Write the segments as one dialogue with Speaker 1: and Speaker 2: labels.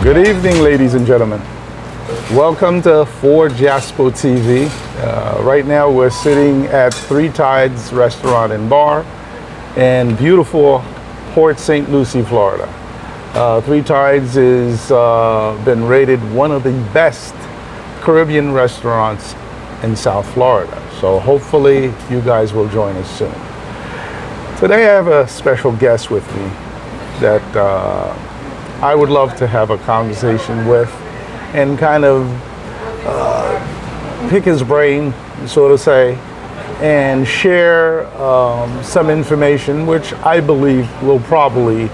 Speaker 1: Good evening, ladies and gentlemen. Welcome to 4 Jaspo TV. Right now we're sitting at Three Tides Restaurant and Bar in beautiful Port St. Lucie, Florida. Three Tides has been rated one of the best Caribbean restaurants in South Florida. So hopefully you guys will join us soon. Today I have a special guest with me that I would love to have a conversation with and kind of pick his brain, so to say, and share some information which I believe will probably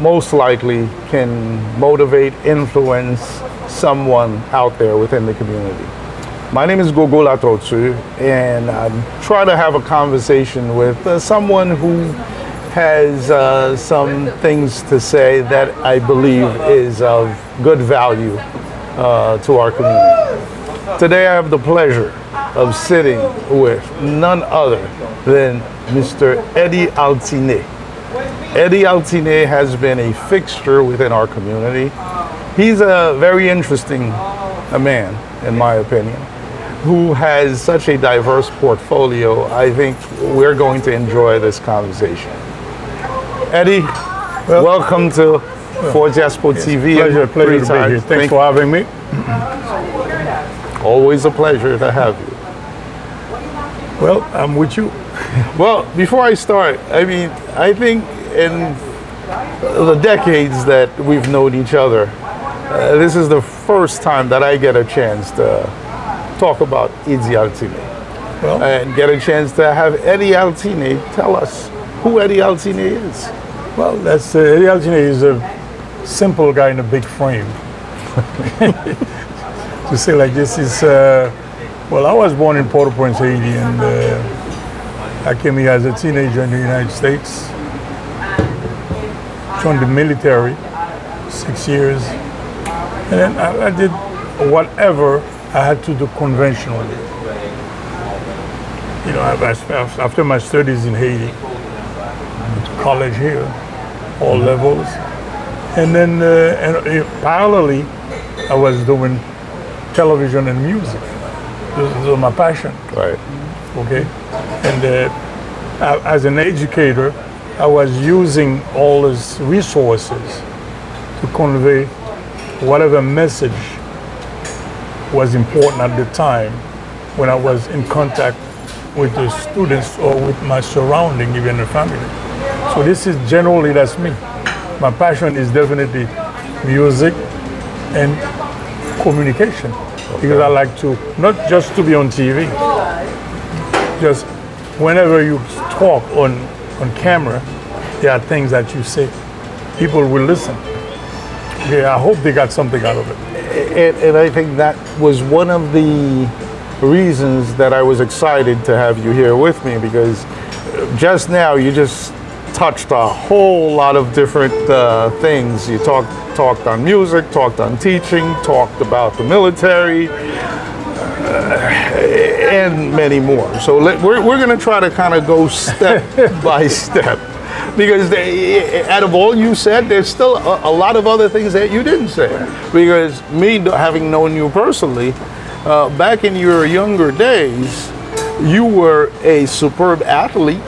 Speaker 1: most likely can motivate, influence someone out there within the community. My name is GODO EVENS, and I try to have a conversation with someone who has some things to say that I believe is of good value to our community. Today I have the pleasure of sitting with none other than Mr. Eddy Altine. Eddy Altine has been a fixture within our community. He's a very interesting man, in my opinion, who has such a diverse portfolio. I think we're going to enjoy this conversation. Eddy, welcome to 4 Jaspo TV.
Speaker 2: Pleasure to be here. Thanks for having me.
Speaker 1: Always a pleasure to have you.
Speaker 2: Well, I'm with you.
Speaker 1: Well, before I start, I think in the decades that we've known each other, this is the first time that I get a chance to talk about Eddy Altine. And get a chance to have Eddy Altine tell us who Eddy Altine is.
Speaker 2: Well, that's Eddy Altine is a simple guy in a big frame. To say like this is, well, I was born in Port-au-Prince, Haiti, and I came here as a teenager in the United States. Joined the military, 6 years, and then I did whatever I had to do conventionally. You know, after my studies in Haiti, I went to college here, all levels, and then parallelly, I was doing television and music. This was my passion.
Speaker 1: Right.
Speaker 2: Okay, and as an educator, I was using all these resources to convey whatever message was important at the time when I was in contact with the students or with my surrounding, even the family. So this is generally, that's me. My passion is definitely music and communication. Okay. Because I like to, not just to be on TV, just whenever you talk on camera, there are things that you say, people will listen. Okay, I hope they got something out of it.
Speaker 1: And I think that was one of the reasons that I was excited to have you here with me, because just now you just touched a whole lot of different things. You talked on music, talked on teaching, talked about the military, and many more. So we're going to try to kind of go step by step. Because out of all you said, there's still a lot of other things that you didn't say. Because me, having known you personally, back in your younger days, you were a superb athlete.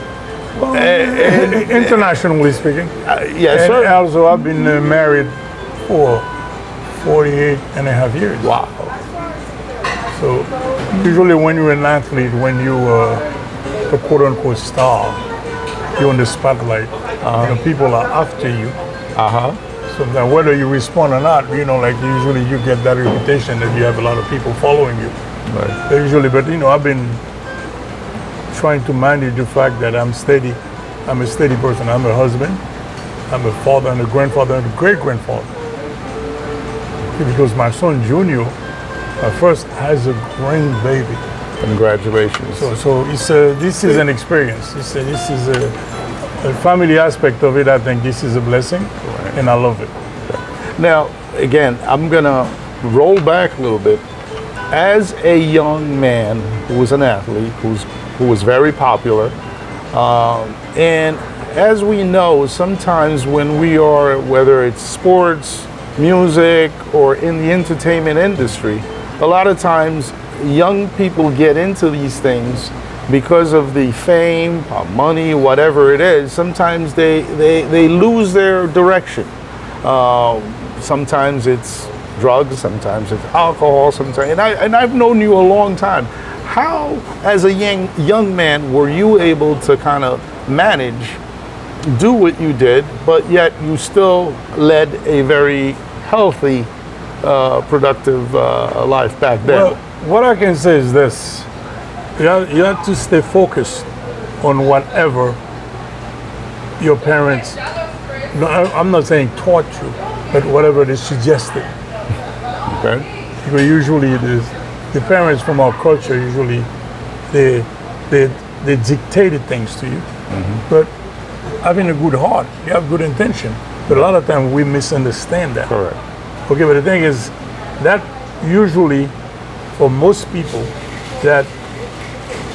Speaker 2: Internationally speaking.
Speaker 1: Yes, sir.
Speaker 2: And also, I've been married for 48 and a half years.
Speaker 1: Wow.
Speaker 2: So usually when you're an athlete, when you are the quote-unquote star, you're on the spotlight. You know, people are after you. So that whether you respond or not, you know, like usually you get that reputation that you have a lot of people following you.
Speaker 1: Right.
Speaker 2: Usually, but you know, I've been trying to manage the fact that I'm steady. I'm a steady person. I'm a husband, I'm a father and a grandfather and a great-grandfather. Because my son Junior, first has a grandbaby.
Speaker 1: Congratulations.
Speaker 2: So it's this is an experience. This is a family aspect of it. I think this is a blessing, right, and I love it.
Speaker 1: Now, again, I'm gonna roll back a little bit. As a young man who was an athlete, who was very popular, and as we know, sometimes when we are, whether it's sports music or in the entertainment industry, a lot of times young people get into these things because of the fame, money, whatever it is. Sometimes they lose their direction. Sometimes it's drugs, sometimes it's alcohol, sometimes, and I've known you a long time. How, as a young man, were you able to kind of manage, do what you did, but yet you still led a very healthy, productive life back then?
Speaker 2: Well, what I can say is this. You have to stay focused on whatever your parents, no, I'm not saying taught you, but whatever they suggested.
Speaker 1: Okay.
Speaker 2: Because usually the parents from our culture, usually they dictated things to you. But having a good heart, you have good intention. But a lot of times we misunderstand that.
Speaker 1: Correct.
Speaker 2: Okay, but the thing is, that usually, for most people, that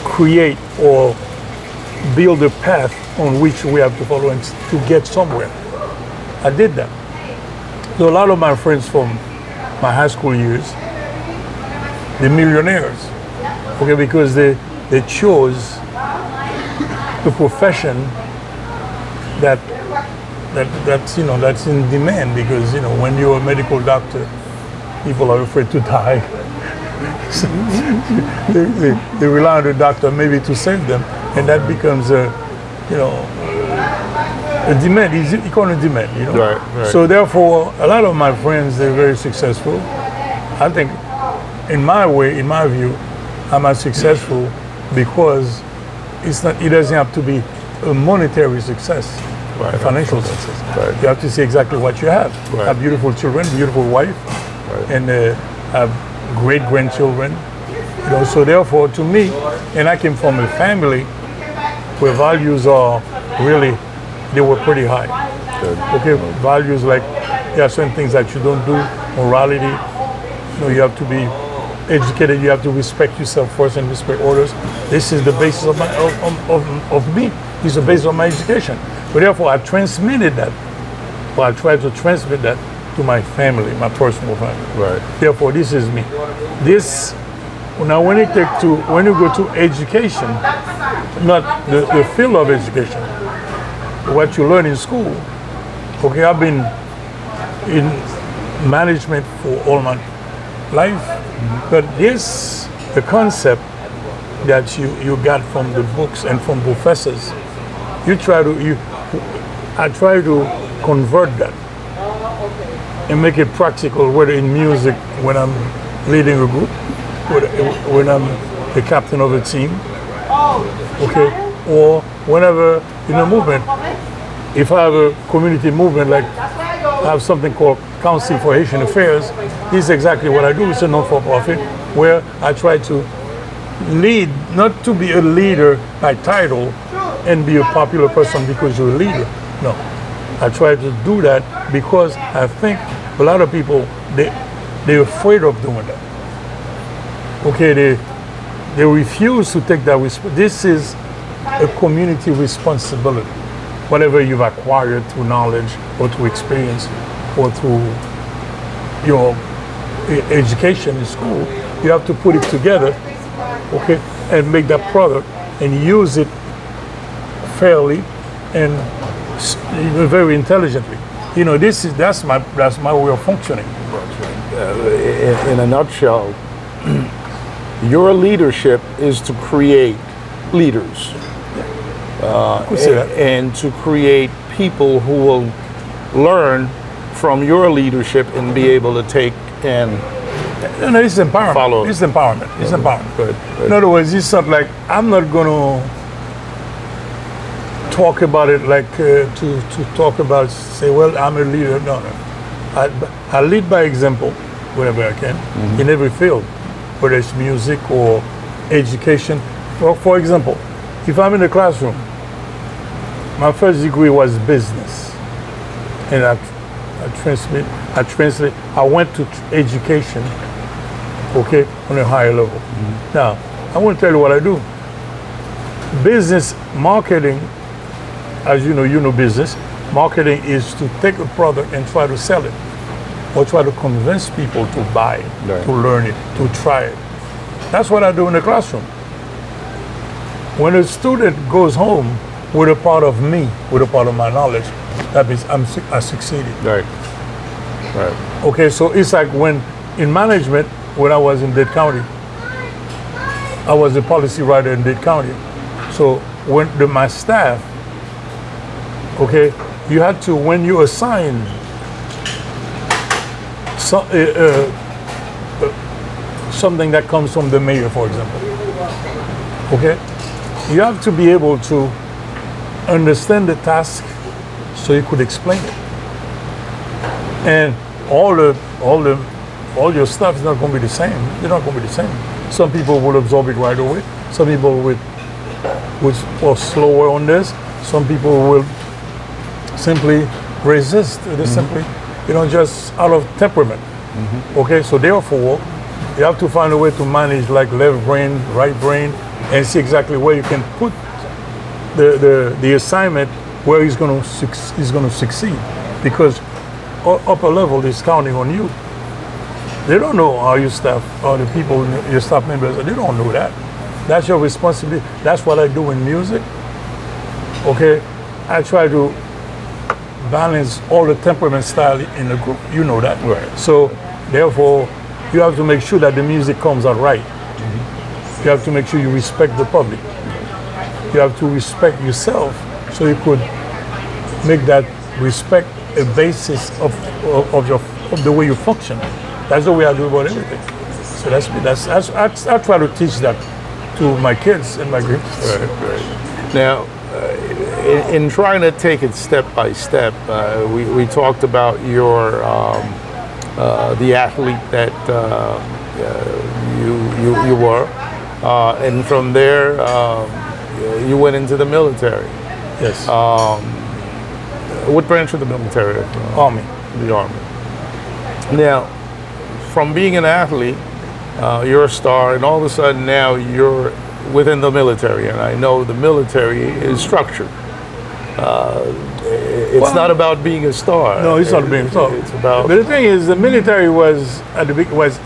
Speaker 2: create or build a path on which we have to follow and to get somewhere. I did that. So a lot of my friends from my high school years, they're millionaires. Okay, because they chose the profession that's in demand, because when you're a medical doctor, people are afraid to die. So they rely on the doctor maybe to save them, and that becomes a demand. It's economic demand,
Speaker 1: Right.
Speaker 2: So therefore, a lot of my friends, they're very successful. I think, in my view, I'm not successful because it doesn't have to be a monetary success,
Speaker 1: Right.
Speaker 2: a financial success.
Speaker 1: Right.
Speaker 2: You have to see exactly what you have.
Speaker 1: Right.
Speaker 2: Have beautiful children, beautiful wife,
Speaker 1: Right.
Speaker 2: and have great grandchildren. So therefore, to me, and I came from a family where values are really, they were pretty high.
Speaker 1: Good.
Speaker 2: Okay, values like there are certain things that you don't do, morality. You have to be educated. You have to respect yourself first and respect others. This is the basis of me. This is the basis of my education. But therefore, I transmitted that. Well, I tried to transmit that to my family, my personal family.
Speaker 1: Right.
Speaker 2: Therefore, this is me. Now, when you go to education, not the field of education, what you learn in school. Okay, I've been in management for all my life, but the concept that you got from the books and from professors, I try to convert that and make it practical, whether in music, when I'm leading a group, when I'm the captain of a team, okay, or whenever in a movement. If I have a community movement, like I have something called Council for Haitian Affairs, this is exactly what I do. It's a non-for-profit where I try to lead, not to be a leader by title and be a popular person because you're a leader. No, I try to do that because I think a lot of people, they're afraid of doing that. Okay, they refuse to take that responsibility. This is a community responsibility. Whatever you've acquired through knowledge or through experience or through your education in school, you have to put it together, okay, and make that product and use it fairly and very intelligently. That's my way of functioning.
Speaker 1: In a nutshell, your leadership is to create leaders. And to create people who will learn from your leadership and be able to take and
Speaker 2: it's empowerment.
Speaker 1: Follow.
Speaker 2: It's empowerment. It's empowerment.
Speaker 1: Good.
Speaker 2: In other words, it's not like I'm not going to talk about it like to talk about, say, well, I'm a leader. No. I lead by example wherever I can in every field, whether it's music or education. For example, if I'm in the classroom, my first degree was business, and I went to education, okay, on a higher level. Now, I want to tell you what I do. Business marketing, as you know business, marketing is to take a product and try to sell it. or try to convince people to buy it,
Speaker 1: Right.
Speaker 2: to learn it, to try it. That's what I do in the classroom. When a student goes home with a part of me, with a part of my knowledge, that means I succeeded.
Speaker 1: Right. Right.
Speaker 2: Okay, so it's like when in management, when I was in Dade County, I was a policy writer in Dade County. So when my staff, okay, you had to, when you assign something that comes from the mayor, for example, okay, you have to be able to understand the task so you could explain it. And all your stuff is not going to be the same. They're not going to be the same. Some people will absorb it right away. Some people will slower on this. Some people will simply resist. They simply, just out of temperament. Okay, so therefore, you have to find a way to manage like left brain, right brain, and see exactly where you can put the assignment where he's going to succeed, because upper level is counting on you. They don't know how your staff or the people, your staff members, they don't know that. That's your responsibility. That's what I do in music. Okay, I try to balance all the temperament style in the group. You know that.
Speaker 1: Right.
Speaker 2: So therefore, you have to make sure that the music comes out right. You have to make sure you respect the public. You have to respect yourself, so you could make that respect a basis of the way you function. That's the way I do about everything. So I try to teach that to my kids and my groups.
Speaker 1: Right. Now, in trying to take it step by step, we talked about your the athlete that you were, and from there you went into the military.
Speaker 2: Yes.
Speaker 1: What branch of the military?
Speaker 2: Army.
Speaker 1: The Army. Now, from being an athlete, you're a star, and all of a sudden now you're within the military, and I know the military is structured. It's not about being a star.
Speaker 2: No, it's not being a star.
Speaker 1: It's about.
Speaker 2: But the thing is, the military was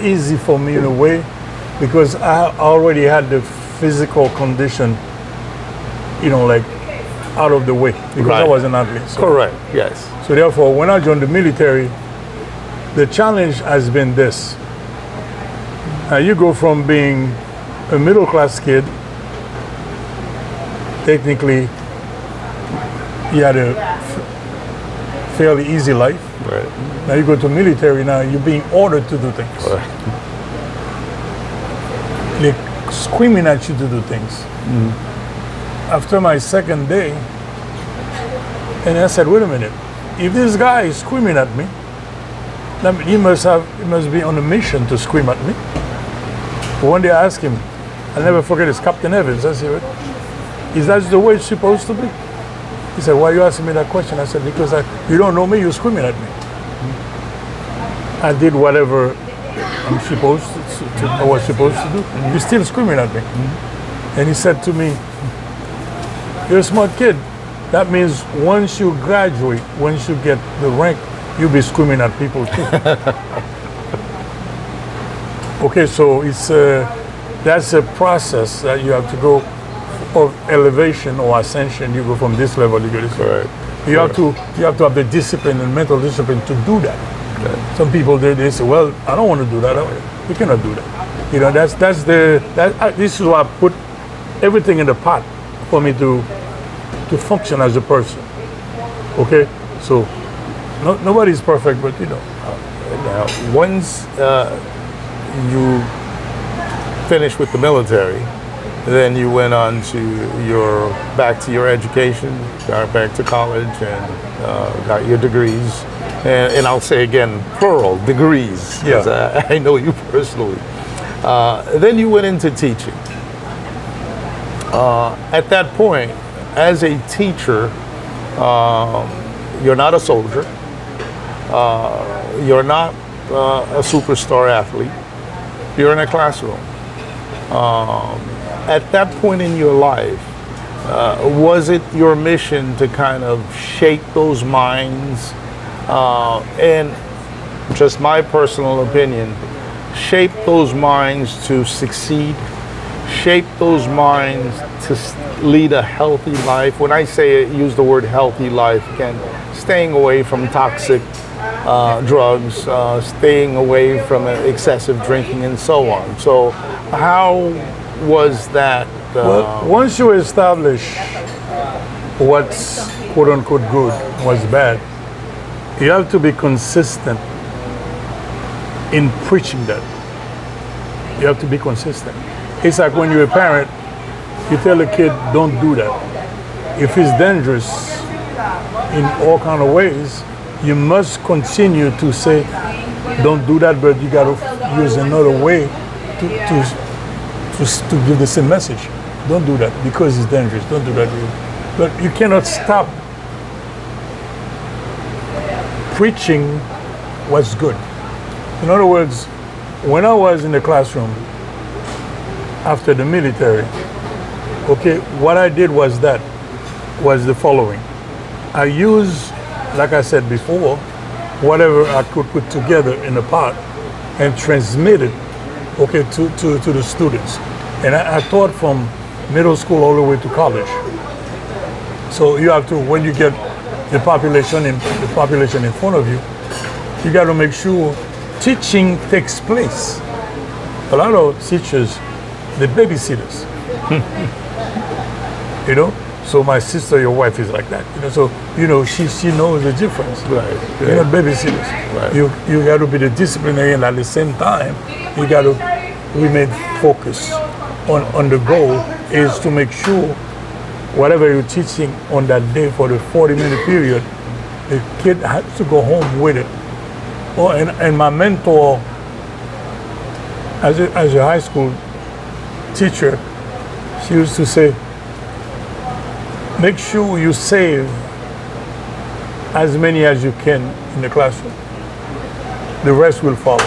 Speaker 2: easy for me in a way, because I already had the physical condition, like out of the way, because I
Speaker 1: Right.
Speaker 2: was an athlete. So.
Speaker 1: Correct. Yes.
Speaker 2: So therefore, when I joined the military, the challenge has been this. You go from being a middle-class kid, technically, you had a fairly easy life.
Speaker 1: Right.
Speaker 2: Now you go to military, now you're being ordered to do things.
Speaker 1: Right.
Speaker 2: They're screaming at you to do things. After my second day, and I said, wait a minute, if this guy is screaming at me, then he must be on a mission to scream at me. But one day I asked him, I'll never forget, it's Captain Evans. I said, is that the way it's supposed to be? He said, why are you asking me that question? I said, because you don't know me, you're screaming at me. I did whatever I was supposed to do. You're still screaming at me. And he said to me, you're a smart kid. That means once you graduate, once you get the rank, you'll be screaming at people too. Okay, so that's a process that you have to go of elevation or ascension. You go from this level, you go this level.
Speaker 1: Right.
Speaker 2: You have to have the discipline and mental discipline to do that. Okay. Some people they say, well, I don't want to do that. You cannot do that. This is why I put everything in the pot for me to function as a person. Okay, so nobody's perfect, but
Speaker 1: Now, once you finished with the military, then you went on to back to your education, got back to college, and got your degrees. And I'll say again, plural, degrees, because I know you personally. Then you went into teaching. At that point, as a teacher, you're not a soldier. You're not a superstar athlete. You're in a classroom. At that point in your life, was it your mission to kind of shape those minds and just my personal opinion, shape those minds to succeed, shape those minds to lead a healthy life. When I say it, use the word healthy life, again, staying away from toxic drugs, staying away from excessive drinking, and so on. So how was that?
Speaker 2: Well, once you establish what's quote unquote good, what's bad, you have to be consistent in preaching that. You have to be consistent. It's like when you're a parent, you tell a kid, don't do that. If it's dangerous in all kind of ways, you must continue to say, don't do that, but you got to use another way to give the same message. Don't do that because it's dangerous. Don't do that. But you cannot stop preaching what's good. In other words, when I was in the classroom after the military, okay, what I did was the following. I used, like I said before, whatever I could put together in a pot and transmit it, okay, to the students. And I taught from middle school all the way to college. So you have to, when you get the population in front of you, you got to make sure teaching takes place. A lot of teachers, they're babysitters. You know? So my sister, your wife, is like that. You know, so she knows the difference.
Speaker 1: Right.
Speaker 2: You're not babysitters.
Speaker 1: Right.
Speaker 2: You got to be the disciplinarian. At the same time, you got to remain focused on the goal is to make sure whatever you're teaching on that day for the 40-minute period, the kid has to go home with it. Oh, and my mentor, as a high school teacher, she used to say, make sure you save as many as you can in the classroom. The rest will follow.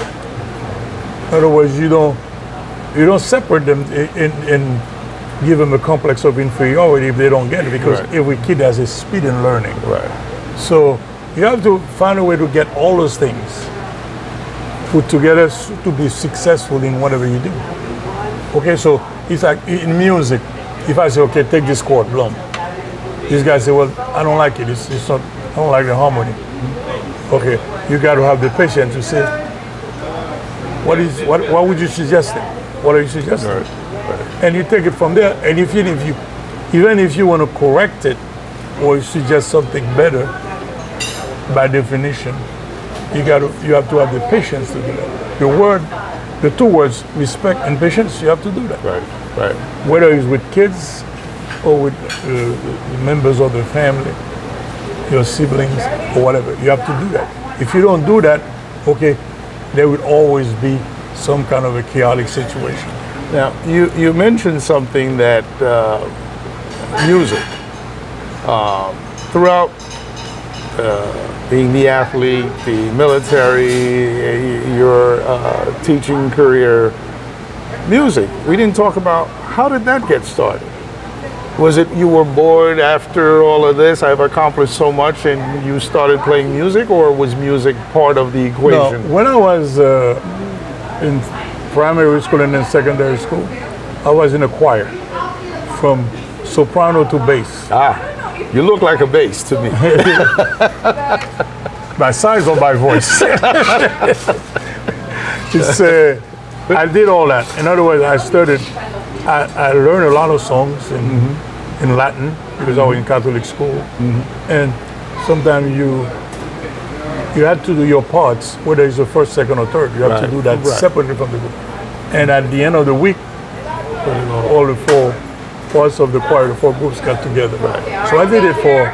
Speaker 2: In other words, you don't separate them and give them a complex of inferiority if they don't get it, because
Speaker 1: right.
Speaker 2: every kid has a speed in learning.
Speaker 1: Right.
Speaker 2: So you have to find a way to get all those things put together to be successful in whatever you do. Okay, so it's like in music, if I say, okay, take this chord, boom. These guys say, well, I don't like it. It's not. I don't like the harmony. Okay, you got to have the patience to say, what would you suggest? What are you suggesting?
Speaker 1: Right. Right.
Speaker 2: And you take it from there. And even if you want to correct it or suggest something better, by definition, you have to have the patience to do that. The two words, respect and patience, you have to do that.
Speaker 1: Right. Right.
Speaker 2: Whether it's with kids or with members of the family, your siblings, or whatever. You have to do that. If you don't do that, okay, there will always be some kind of a chaotic situation.
Speaker 1: Now, you mentioned something that music, throughout being the athlete, the military, your teaching career, music, we didn't talk about how did that get started? Was it you were bored after all of this, I've accomplished so much, and you started playing music, or was music part of the equation?
Speaker 2: No, when I was in primary school and then secondary school, I was in a choir from soprano to bass.
Speaker 1: You look like a bass to me.
Speaker 2: By size or by voice? I did all that. In other words, I learned a lot of songs in Latin because I was in Catholic school. And sometimes you had to do your parts, whether it's the first, second, or third. You have to do that separately from the group. And at the end of the week, all the four parts of the choir, the four groups got together. Right. So I did it for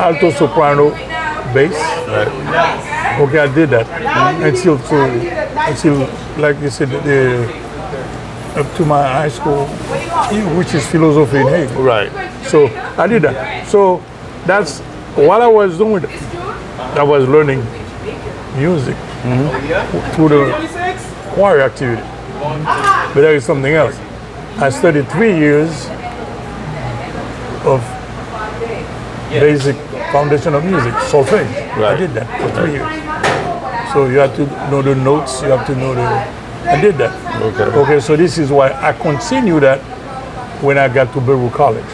Speaker 2: alto, soprano, bass. Right. Okay, I did that until like you said, up to my high school, which is philosophy in Hague.
Speaker 1: Right.
Speaker 2: So I did that. So that's what I was doing. I was learning music through the choir activity. But there is something else. I studied 3 years of basic foundation of music, solfege. Right. I did that for 3 years. So you have to know the notes, you have to know the, I did that.
Speaker 1: Okay.
Speaker 2: Okay, so this is why I continue that when I got to Beirut College.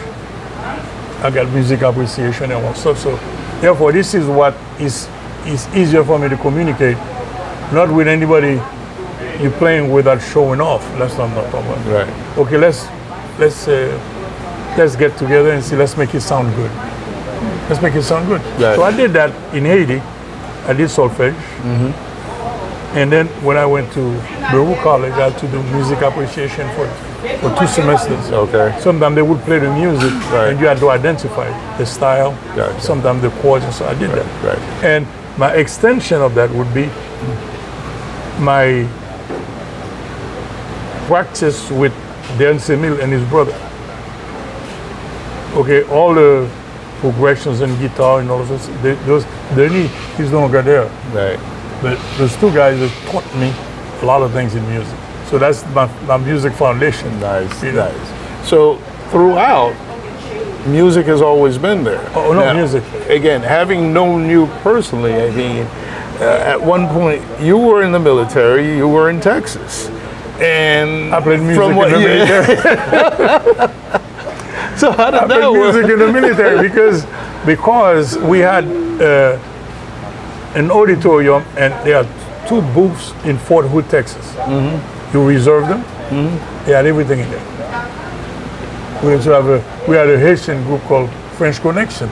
Speaker 2: I got music appreciation and all stuff. So therefore, this is what is easier for me to communicate, not with anybody you're playing without showing off. That's what I'm not talking about.
Speaker 1: Right.
Speaker 2: Okay, let's get together and see. Let's make it sound good. Let's make it sound good.
Speaker 1: Right.
Speaker 2: So I did that in Haiti. I did solfege. And then when I went to Beirut College, I had to do music appreciation for 2 semesters.
Speaker 1: Okay.
Speaker 2: Sometimes they would play the music,
Speaker 1: Right.
Speaker 2: and you had to identify the style,
Speaker 1: Gotcha.
Speaker 2: sometimes the chords, and so I did that.
Speaker 1: Right.
Speaker 2: And my extension of that would be my practice with Dan Semil and his brother. Okay, all the progressions and guitar and all of this, Denis, he's no longer there.
Speaker 1: Right.
Speaker 2: But those 2 guys that taught me a lot of things in music. So that's my music foundation.
Speaker 1: Nice.
Speaker 2: You know?
Speaker 1: Nice. So throughout, music has always been there.
Speaker 2: Oh, no,
Speaker 1: Now,
Speaker 2: music.
Speaker 1: Again, having known you personally, I mean, at one point you were in the military. You were in Texas, and
Speaker 2: I played music
Speaker 1: from what
Speaker 2: in the
Speaker 1: you-
Speaker 2: military.
Speaker 1: So how did
Speaker 2: I
Speaker 1: that
Speaker 2: played
Speaker 1: work?
Speaker 2: music in the military because we had an auditorium, and there are 2 booths in Fort Hood, Texas. You reserve them. They had everything in there. We had a Haitian group called French Connection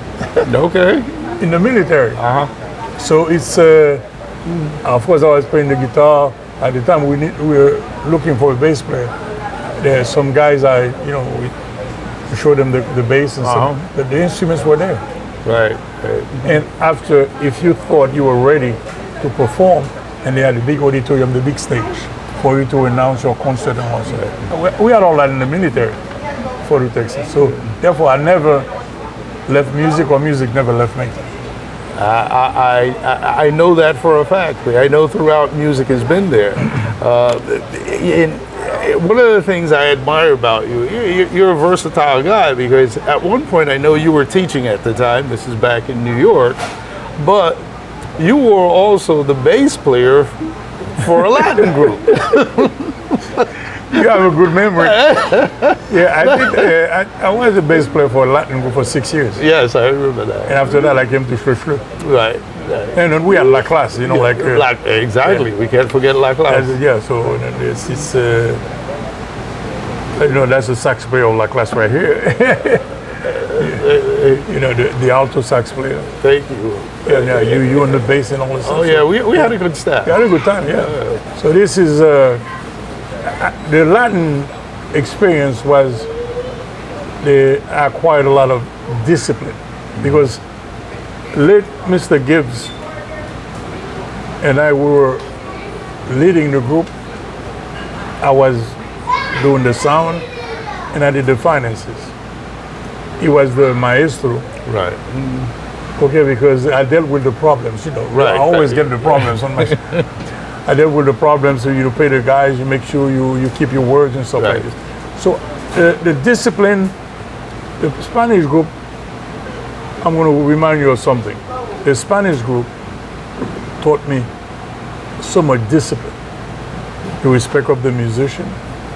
Speaker 1: Okay.
Speaker 2: in the military.
Speaker 1: Uh huh.
Speaker 2: So it's of course I was playing the guitar at the time. We were looking for a bass player. There are some guys we showed them the bass and stuff, but the instruments were there.
Speaker 1: Right. Right.
Speaker 2: And after, if you thought you were ready to perform, and they had a big auditorium, the big stage, for you to announce your concert and all that. We had all that in the military, for Texas. So therefore, I never left music, or music never left me.
Speaker 1: I know that for a fact. I know throughout music has been there. And one of the things I admire about you, you're a versatile guy, because at one point I know you were teaching at the time. This is back in New York, but you were also the bass player for a Latin group.
Speaker 2: You have a good memory. Yeah, I did. I was a bass player for a Latin group for 6 years.
Speaker 1: Yes, I remember
Speaker 2: And
Speaker 1: that.
Speaker 2: after that, I came to Shushu.
Speaker 1: Right.
Speaker 2: And then we had La Classe,
Speaker 1: Exactly. We can't forget La Classe.
Speaker 2: Yeah, so it's that's a sax player of La Classe right here. The alto sax player.
Speaker 1: Thank you.
Speaker 2: Yeah, you on the bass and all this stuff.
Speaker 1: Oh yeah, we had a good staff.
Speaker 2: We had a good time, yeah. So this is the Latin experience was they acquired a lot of discipline, because late Mr. Gibbs and I were leading the group. I was doing the sound, and I did the finances. He was the maestro.
Speaker 1: Right.
Speaker 2: Okay, because I dealt with the problems,
Speaker 1: Right.
Speaker 2: I always get the problems on my. I dealt with the problems, so you pay the guys, you make sure you keep your words and stuff like
Speaker 1: Right.
Speaker 2: this. So the discipline, the Spanish group, I'm going to remind you of something. The Spanish group taught me so much discipline. The respect of the musician.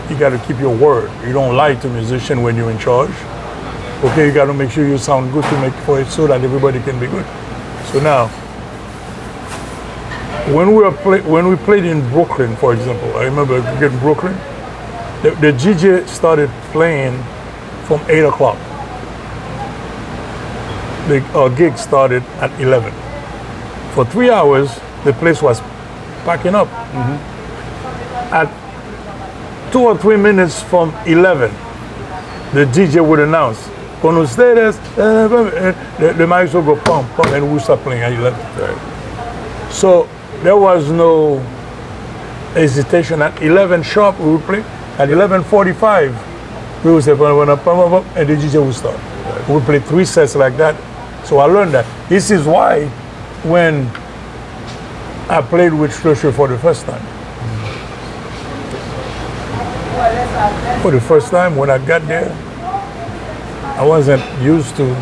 Speaker 2: You got to keep your word. You don't lie to musician when you're in charge. Okay, you got to make sure you sound good to make for it, so that everybody can be good. So now, when we played in Brooklyn, for example, I remember in Brooklyn, the DJ started playing from 8 o'clock. Our gig started at 11. For 3 hours, the place was packing up. At 2 or 3 minutes from 11, the DJ would announce, "Con ustedes," the maestro go pump, and we start playing at 11.
Speaker 1: Right.
Speaker 2: So there was no hesitation. At 11 sharp, we would play. At 11:45, we would say, and the DJ would start. We would play 3 sets like that. So I learned that. This is why when I played with Shushu for the first time, when I got there, I wasn't used to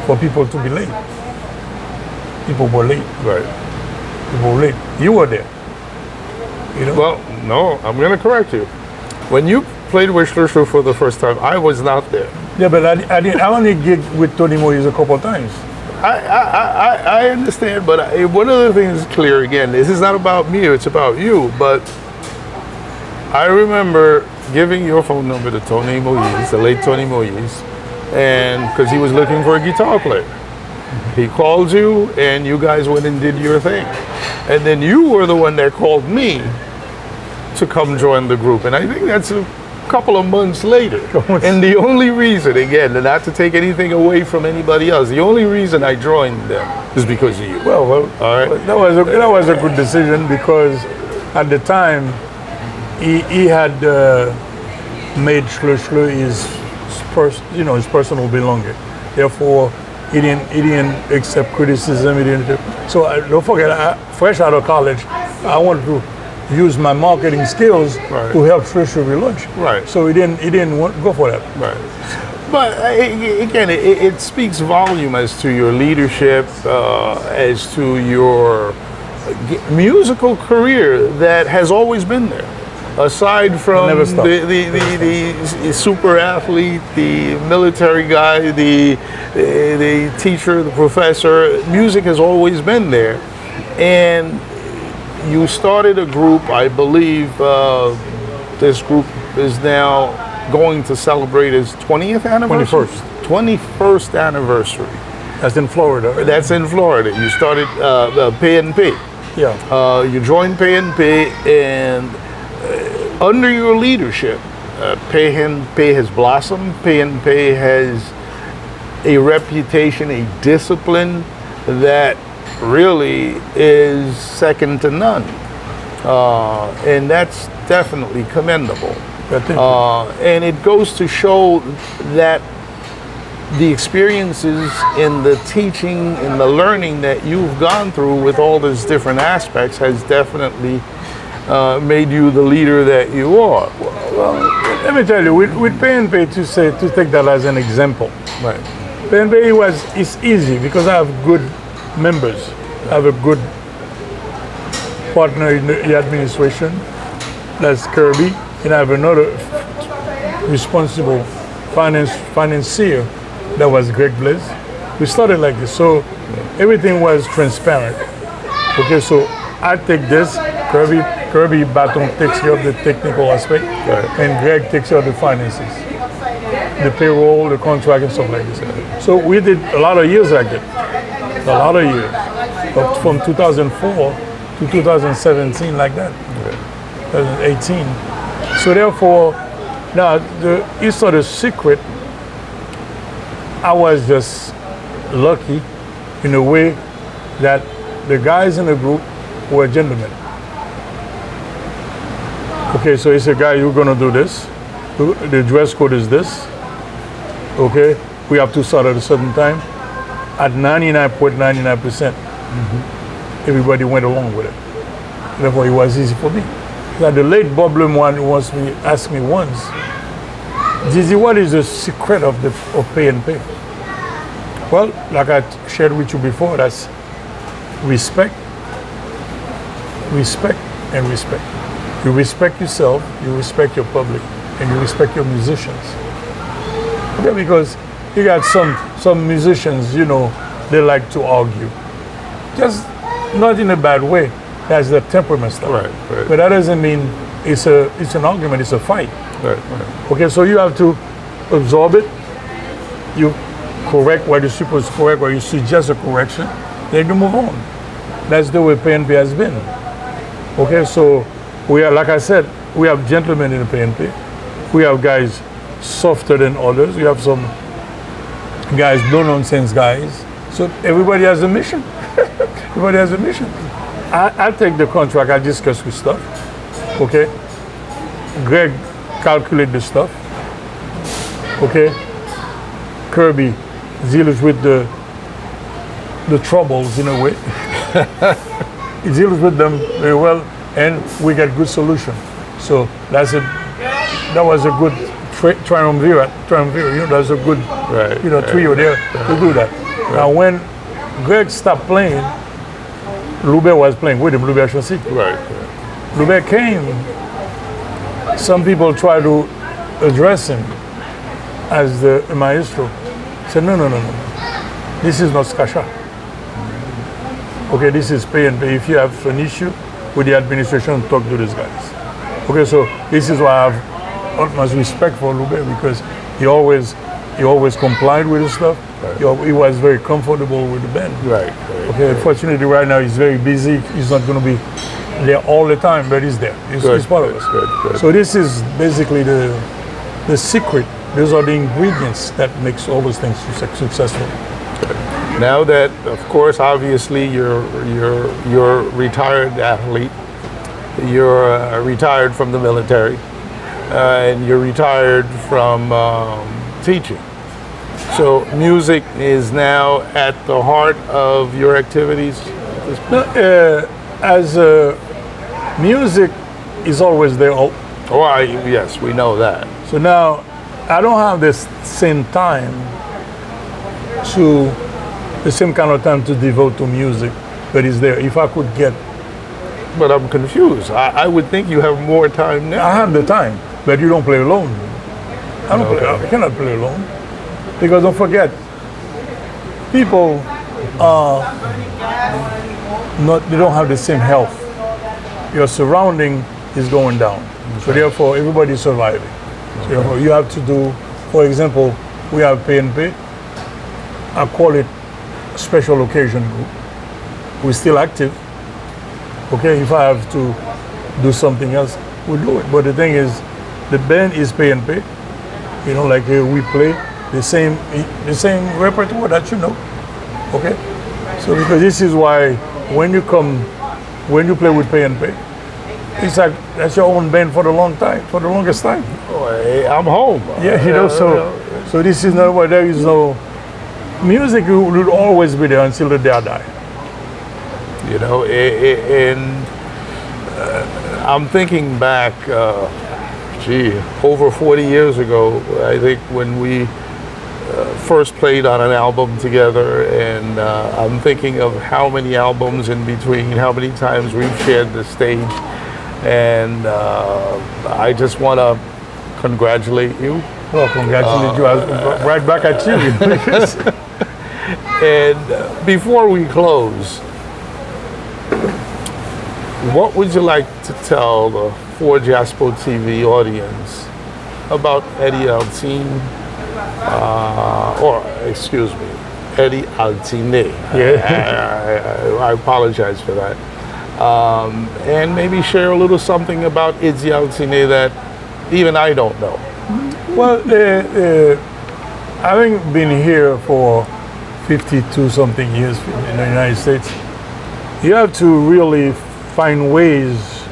Speaker 2: for people to be late. People were late.
Speaker 1: Right.
Speaker 2: people late. You were there. You know?
Speaker 1: Well, no, I'm going to correct you. When you played with Schlushu for the first time, I was not there.
Speaker 2: Yeah, but I only gigged with Tony Moise a couple of times.
Speaker 1: I understand, but one of the things is clear again. This is not about me; it's about you. But I remember giving your phone number to Tony Moise, the late Tony Moise, and because he was looking for a guitar player, he called you, and you guys went and did your thing, and then you were the one that called me to come join the group, and I think that's a couple of months later. And the only reason, again, and not to take anything away from anybody else, the only reason I joined them is because of you.
Speaker 2: Well,
Speaker 1: all right.
Speaker 2: That was a good decision because at the time he had made Schlu his personal belonging. Therefore, he didn't accept criticism. So don't forget, fresh out of college, I wanted to use my marketing skills to help Schlu relaunch.
Speaker 1: Right.
Speaker 2: So he didn't go for that.
Speaker 1: Right. But again, it speaks volume as to your leadership, as to your musical career that has always been there. Aside from the super athlete, the military guy, the teacher, the professor, music has always been there. And you started a group, I believe this group is now going to celebrate its 20th anniversary? 21st anniversary.
Speaker 2: That's in Florida.
Speaker 1: That's in Florida. You started P&P.
Speaker 2: Yeah.
Speaker 1: You joined P&P, and under your leadership, P&P has blossomed. P&P has a reputation, a discipline that really is second to none. And that's definitely commendable. And it goes to show that the experiences in the teaching and the learning that you've gone through with all these different aspects has definitely made you the leader that you are.
Speaker 2: Well, let me tell you, with P&P, to take that as an example,
Speaker 1: right?
Speaker 2: P&P it's easy because I have good members. I have a good partner in the administration, that's Kirby, and I have another responsible financier, that was Greg Blaze. We started like this, so everything was transparent. Okay, so I take this, Kirby Baton takes care of the technical aspect, and Greg takes care of the finances, the payroll, the contract, and stuff like this. So we did a lot of years like that, a lot of years, up from 2004 to 2017, like that, 2018. So therefore, now it's not a secret. I was just lucky in a way that the guys in the group were gentlemen. Okay, so it's a guy, you're gonna do this. The dress code is this. Okay, we have to start at a certain time. At 99.99%, everybody went along with it. Therefore, it was easy for me. Now, the late Bob Lemoine asked me once, Dizzy, what is the secret of P&P? Well, like I shared with you before, that's respect, respect, and respect. You respect yourself, you respect your public, and you respect your musicians. Okay, because you got some musicians, you know, they like to argue. Just not in a bad way. That's the temperament stuff.
Speaker 1: Right.
Speaker 2: But that doesn't mean it's an argument, it's a fight.
Speaker 1: Right.
Speaker 2: Okay, so you have to absorb it, you correct what you're supposed to correct, or you suggest a correction, then you move on. That's the way P&P has been. Okay, so we are, like I said, we have gentlemen in the P&P. We have guys softer than others. We have some guys, no-nonsense guys. So everybody has a mission. Everybody has a mission. I take the contract, I discuss with stuff. Okay? Greg calculate the stuff. Okay? Kirby deals with the troubles in a way. He deals with them very well, and we get good solution. So that was a good triumvirate. You know, that's a good trio there to do that. Now when Greg stopped playing, Loubet was playing with him, Loubet Chaussy.
Speaker 1: Right.
Speaker 2: Loubet came. Some people try to address him as the maestro. Said, no. This is not Skasha. Okay, this is pay and pay. If you have an issue with the administration, talk to these guys. Okay, so this is why I have utmost respect for Loubet, because he always complied with his stuff. Right. He was very comfortable with the band.
Speaker 1: Right.
Speaker 2: Okay, unfortunately right now he's very busy. He's not going to be there all the time, but he's there. He's part of us.
Speaker 1: Good.
Speaker 2: So this is basically the secret. Those are the ingredients that makes all those things successful.
Speaker 1: Now that, of course, obviously you're a retired athlete, you're retired from the military, and you're retired from teaching. So music is now at the heart of your activities at this point?
Speaker 2: Music is always there.
Speaker 1: Yes, we know that.
Speaker 2: So now I don't have this same time the same kind of time to devote to music, but it's there. If I could get...
Speaker 1: But I'm confused. I would think you have more time now.
Speaker 2: I have the time, but you don't play alone. I cannot play alone. Because don't forget, people they don't have the same health. Your surrounding is going down. So therefore, everybody's surviving. So therefore, you have to do, for example, we have pay and pay. I call it special occasion group. We're still active. Okay, if I have to do something else, we'll do it. But the thing is, the band is pay and pay. You know, like we play the same repertoire that you know. Okay? So because this is why when you play with pay and pay, it's like that's your own band for the longest time.
Speaker 1: Oh, I'm home.
Speaker 2: Yeah, you know, so this is not where there is no music will always be there until the day I die.
Speaker 1: You know, and I'm thinking back, over 40 years ago, I think, when we first played on an album together, and I'm thinking of how many albums in between, how many times we've shared the stage, and I just want to congratulate you.
Speaker 2: Well, congratulate you. I was right back at you.
Speaker 1: And before we close, what would you like to tell the For Jaspo TV audience about Eddy Altine, Eddy Altine?
Speaker 2: Yeah.
Speaker 1: I apologize for that. And maybe share a little something about Eddy Altine that even I don't know.
Speaker 2: Well, having been here for 52 something years in the United States, you have to really find ways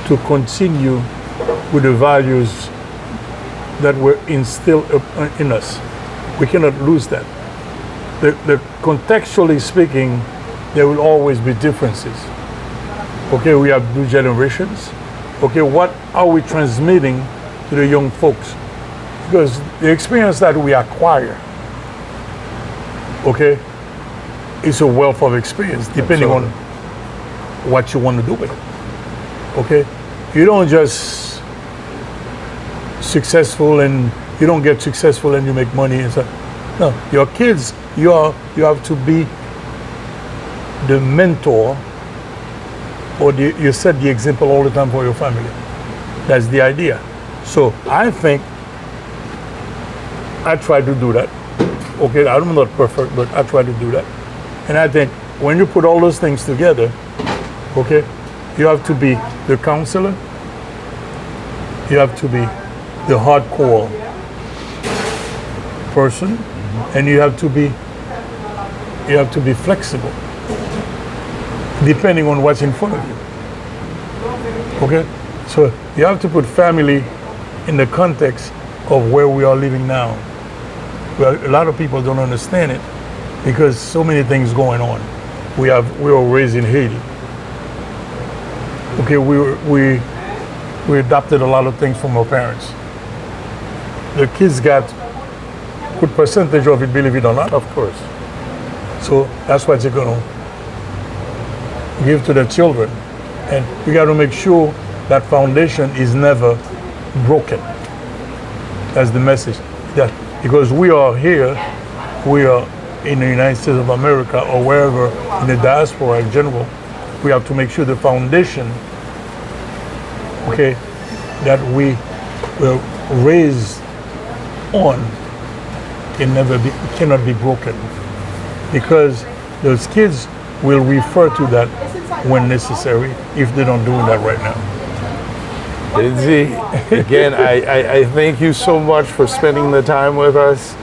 Speaker 2: to continue with the values that were instilled in us. We cannot lose that. Contextually speaking, there will always be differences. Okay, we have new generations. Okay, what are we transmitting to the young folks? Because the experience that we acquire, okay, is a wealth of experience depending on what you want to do with it. Okay, you don't just successful and you don't get successful and you make money and stuff. No, your kids, you have to be the mentor, or you set the example all the time for your family. That's the idea. So I think I try to do that. Okay, I'm not perfect, but I try to do that. And I think when you put all those things together, okay, you have to be the counselor, you have to be the hardcore person, and you have to be flexible, depending on what's in front of you. Okay, so you have to put family in the context of where we are living now. Well, a lot of people don't understand it because so many things going on. We were raised in Haiti. Okay, we adopted a lot of things from our parents. The kids got good percentage of it, believe it or not.
Speaker 1: Of course.
Speaker 2: So that's what you're gonna give to the children. And we got to make sure that foundation is never broken. That's the message. That because we are here, we are in the United States of America or wherever in the diaspora in general, we have to make sure the foundation, okay, that we will raise on cannot be broken, because those kids will refer to that when necessary if they don't do that right now.
Speaker 1: Eddy, again, I thank you so much for spending the time with us,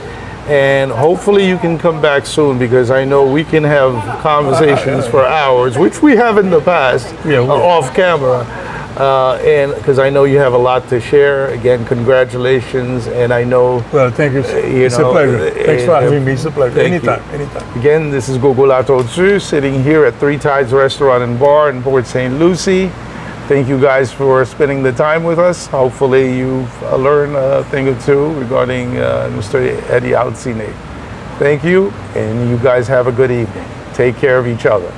Speaker 1: and hopefully you can come back soon, because I know we can have conversations for hours, which we have in the past, off camera. And because I know you have a lot to share. Again, congratulations, and I know.
Speaker 2: Well, thank you. It's a pleasure. Thanks for having me. It's a pleasure. Anytime.
Speaker 1: Again, this is GODO EVENS sitting here at Three Tides Restaurant and Bar in Port St. Lucie. Thank you guys for spending the time with us. Hopefully you've learned a thing or two regarding Mr. Eddy Altine. Thank you, and you guys have a good evening. Take care of each other.